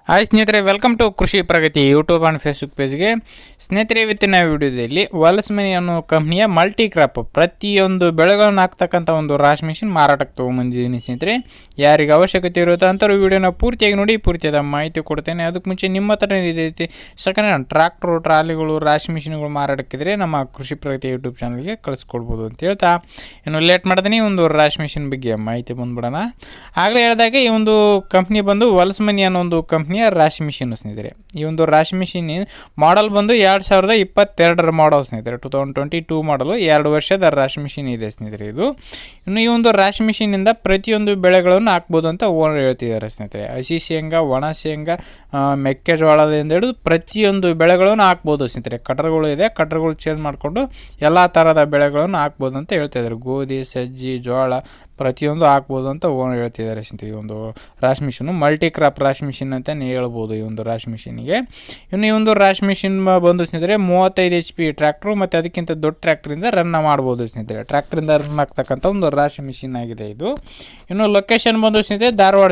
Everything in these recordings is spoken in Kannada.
ಹಾಯ್ ಸ್ನೇಹಿತರೆ, ವೆಲ್ಕಮ್ ಟು ಕೃಷಿ ಪ್ರಗತಿ ಯೂಟ್ಯೂಬ್ ಆ್ಯಂಡ್ ಫೇಸ್ಬುಕ್ ಪೇಜ್ಗೆ. ಸ್ನೇಹಿತರೆ, ಇವತ್ತಿನ ವಿಡಿಯೋದಲ್ಲಿ ವಲಸ್ ಮನಿ ಅನ್ನೋ ಕಂಪ್ನಿಯ ಮಲ್ಟಿ ಕ್ರಾಪ್ ಪ್ರತಿಯೊಂದು ಬೆಳೆಗಳನ್ನು ಹಾಕ್ತಕ್ಕಂಥ ಒಂದು ರಾಶ್ ಮಿಷಿನ್ ಮಾರಾಟಕ್ಕೆ ತೊಗೊಂಬಂದಿದ್ದೀನಿ. ಸ್ನೇಹಿತರೆ, ಯಾರಿಗೆ ಅವಶ್ಯಕತೆ ಇರುತ್ತೋ ಅಂಥವ್ರು ವಿಡಿಯೋನ ಪೂರ್ತಿಯಾಗಿ ನೋಡಿ, ಪೂರ್ತಿಯಾದ ಮಾಹಿತಿ ಕೊಡ್ತೇನೆ. ಅದಕ್ಕೆ ಮುಂಚೆ ನಿಮ್ಮ ಹತ್ರ ಇದೈತಿ ಸೆಕೆಂಡ್ ಹ್ಯಾಂಡ್ ಟ್ರಾಕ್ಟರು, ಟ್ರಾಲಿಗಳು, ರಾಶ್ ಮಿಷಿನ್ಗಳು ಮಾರಾಟಕ್ಕಿದ್ರೆ ನಮ್ಮ ಕೃಷಿ ಪ್ರಗತಿ ಯೂಟ್ಯೂಬ್ ಚಾನಲ್ಗೆ ಕಳಿಸ್ಕೊಡ್ಬೋದು ಅಂತ ಹೇಳ್ತಾ ಇನ್ನು ಲೇಟ್ ಮಾಡ್ತೀನಿ ಒಂದು ರಾಶ್ ಮಿಷಿನ್ ಬಗ್ಗೆ ಮಾಹಿತಿ ಬಂದ್ಬಿಡೋಣ. ಆಗಲೇ ಹೇಳಿದಾಗ ಈ ಒಂದು ಕಂಪ್ನಿ ಬಂದು ವಲಸ್ ಮನಿ ಅನ್ನೋ ಒಂದು ಕಂಪ್ನಿ ರಾಶಿ ಮಿಷಿನ್ ಸ್ನೇಹಿತರೆ. ಈ ಒಂದು ರಾಶಿ ಮಿಷಿನ್ ಮಾಡೆಲ್ ಬಂದು 2022 ಮಾಡಲ್ ಸ್ನೇಹಿತರೆ. 2022 ಮಾಡಲು 2 ವರ್ಷದ ರಾಶಿ ಮಿಷಿನ್ ಇದೆ ಸ್ನೇಹಿತರೆ ಇದು. ಇನ್ನು ಈ ಒಂದು ರಾಶಿ ಮಿಷಿನಿಂದ ಪ್ರತಿಯೊಂದು ಬೆಳೆಗಳನ್ನು ಹಾಕ್ಬೋದು ಅಂತ ಓನರ್ ಹೇಳ್ತಿದ್ದಾರೆ ಸ್ನೇಹಿತರೆ. ಹಸಿ ಶೇಂಗಾ, ಒಣ ಶೇಂಗಾ, ಮೆಕ್ಕೆಜೋಳದಿಂದ ಹಿಡಿದು ಪ್ರತಿಯೊಂದು ಬೆಳೆಗಳನ್ನು ಹಾಕ್ಬೋದು ಸ್ನೇಹಿತರೆ. ಕಟರ್ಗಳು ಇದೆ, ಕಟರ್ಗಳು ಚೇಂಜ್ ಮಾಡಿಕೊಂಡು ಎಲ್ಲ ಥರದ ಬೆಳೆಗಳನ್ನು ಹಾಕ್ಬೋದು ಅಂತ ಹೇಳ್ತಿದ್ದಾರೆ. ಗೋಧಿ, ಸಜ್ಜಿ, ಜೋಳ ಪ್ರತಿಯೊಂದು ಹಾಕ್ಬೋದು ಅಂತ ಓನರ್ ಹೇಳ್ತಿದ್ದಾರೆ ಸ್ನೇಹಿತರೆ. ಈ ಒಂದು ರಾಶಿ ಮಿಷಿನು ಮಲ್ಟಿ ಕ್ರಾಪ್ ರಾಶಿ ಮಿಷಿನ್ ಅಂತಲೇ ಹೇಳ್ಬೋದು ಈ ಒಂದು ರಾಶಿ ಮಿಷಿನಿಗೆ. ಇನ್ನು ಈ ಒಂದು ರಾಶಿ ಮಿಷಿನ್ ಬಂದು ಸ್ನೇಹಿತರೆ 35 HP ಟ್ರ್ಯಾಕ್ಟ್ರು ಮತ್ತು ಅದಕ್ಕಿಂತ ದೊಡ್ಡ ಟ್ರ್ಯಾಕ್ಟ್ರಿಂದ ರನ್ ಮಾಡ್ಬೋದು ಸ್ನೇಹಿತರೆ. ಟ್ರ್ಯಾಕ್ಟ್ರಿಂದ ರನ್ ಆಗ್ತಕ್ಕಂಥ ಒಂದು ರಾಶಿ ಮಿಷಿನ್ ಆಗಿದೆ ಇದು. ಇನ್ನು ಲೊಕೇಶನ್ ಬಂದು ಸ್ನೇಹಿತರೆ ಧಾರವಾಡ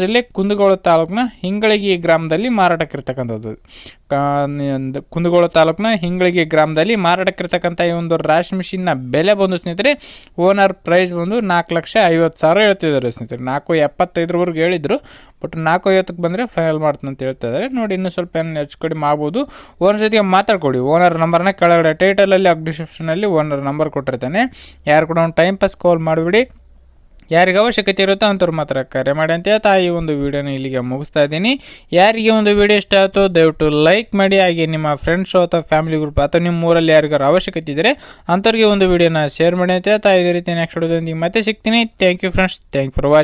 ಜಿಲ್ಲೆ ಕುಂದಗೋಳ ತಾಲೂಕಿನ ಹಿಂಗಳಗಿ ಗ್ರಾಮದಲ್ಲಿ ಮಾರಾಟಕ್ಕಿರ್ತಕ್ಕಂಥದ್ದು. ಕುಂದಗೋಳ ತಾಲೂಕಿನ ಹಿಂಗಳಗಿ ಗ್ರಾಮದಲ್ಲಿ ಮಾರಾಟಕ್ಕಿರ್ತಕ್ಕಂಥ ಈ ಒಂದು ರಾಶಿ ಮಿಷಿನ್ನ ಬೆಲೆ ಬಂದು ಸ್ನೇಹಿತರೆ ಓನರ್ ಪ್ರೈಸ್ ಬಂದು 4,50,000 ಹೇಳ್ತಿದ್ದಾರೆ ಸ್ನೇಹಿತರೆ. 4,75,000 ಹೇಳಿದ್ರು, ಬಟ್ 4,50,000 ಬಂದರೆ ಫೈನಲ್ ಮಾಡ್ತೀನಿ ಅಂತ ಹೇಳ್ತಾ ಇದ್ದಾರೆ. ನೋಡಿ, ಇನ್ನೂ ಸ್ವಲ್ಪ ಏನು ಹೆಚ್ಚು ಕಡಿಮೆ ಮಾಡ್ಬೋದು. ಓನರ್ ಜೊತೆಗೆ ಮಾತಾಡ್ಕೊಡಿ. ಓನರ್ ನಂಬರ್ನ ಕೆಳಗಡೆ ಟೈಟಲಲ್ಲಿ ಡಿಸ್ಕ್ರಿಪ್ಷನಲ್ಲಿ ಓನರ್ ನಂಬರ್ ಕೊಟ್ಟಿರ್ತಾನೆ. ಯಾರು ಕೂಡ ಒಂದು ಟೈಮ್ ಪಾಸ್ ಕಾಲ್ ಮಾಡಿಬಿಡಿ. ಯಾರಿಗೆ ಅವಶ್ಯಕತೆ ಇರುತ್ತೋ ಅಂಥವ್ರು ಮಾತ್ರ ಕರೆ ಮಾಡಿ ಅಂತ ಹೇಳ್ತಾ ಈ ಒಂದು ವಿಡಿಯೋನ ಇಲ್ಲಿಗೆ ಮುಗಿಸ್ತಾ ಇದ್ದೀನಿ. ಯಾರಿಗೆ ಒಂದು ವಿಡಿಯೋ ಇಷ್ಟ ಆಯಿತು ದಯವಿಟ್ಟು ಲೈಕ್ ಮಾಡಿ. ಹಾಗೆ ನಿಮ್ಮ ಫ್ರೆಂಡ್ಸು ಅಥವಾ ಫ್ಯಾಮಿಲಿ ಗ್ರೂಪ್ ಅಥವಾ ನಿಮ್ಮ ಊರಲ್ಲಿ ಯಾರಿಗಾರು ಅವಶ್ಯಕತೆ ಇದ್ದರೆ ಅಂಥವ್ರಿಗೆ ಒಂದು ವಿಡಿಯೋನ ಶೇರ್ ಮಾಡಿ ಅಂತ ಹೇಳ್ತಾ ಇದೇ ರೀತಿ ನೆಕ್ಸ್ಟ್ ವಿಡಿಯೋದೊಂದಿಗೆ ಮತ್ತೆ ಸಿಗ್ತೀನಿ. Thank you friends, thank for watching.